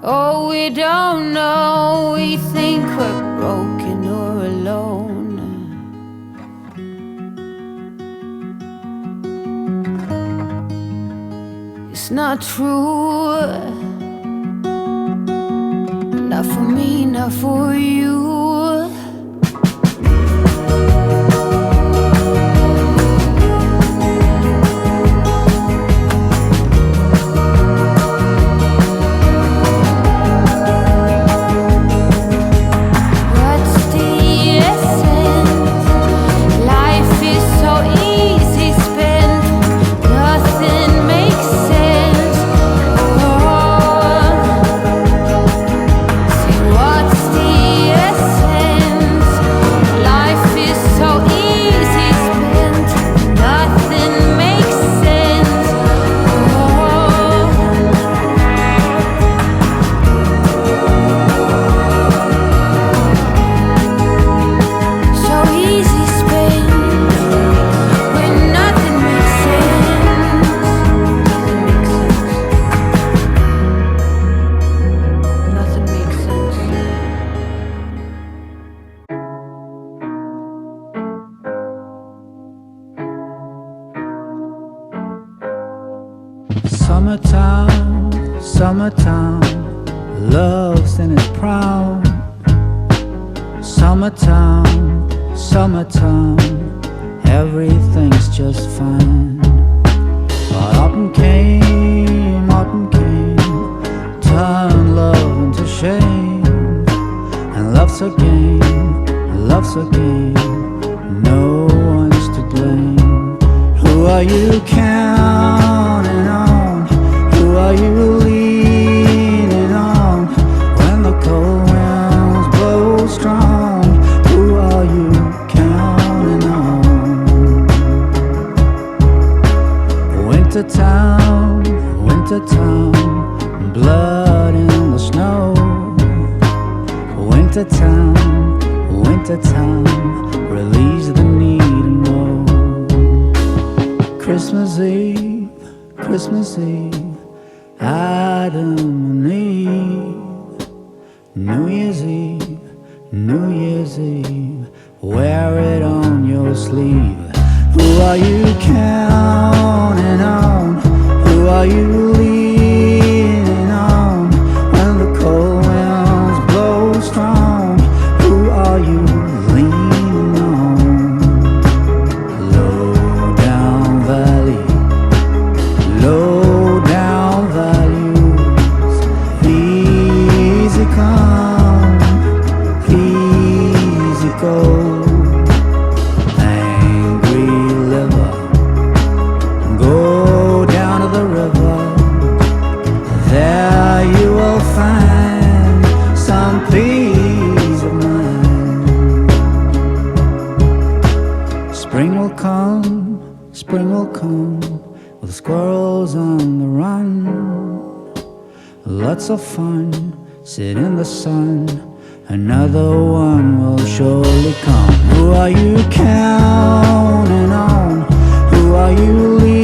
Oh, we don't know, we think we're broken or alone. It's not true. Not for me, not for you. Summertime, summertime, love's in its prime. Summertime, summertime, everything's just fine. But autumn came, turned love into shame. And love's a game, no one's to blame. Who are you counting on? Who are you leaning on? When the cold winds blow strong, who are you counting on? Wintertime, wintertime, blood in the snow. Wintertime, wintertime, release the need and know. Christmas Eve, Christmas Eve, Adam and Eve. New Year's Eve, New Year's Eve, wear it on your sleeve. Who are you counting on? Who are you leaning on? When the cold winds blow strong, who are you leaning on? Low down valley, low down values, easy come, easy go. Angry liver, go down to the river. There you will find some peace of mind. Spring will come with squirrels on the run. Lots of fun, sit in the sun, another one will surely come. Who are you counting on? Who are you leaving?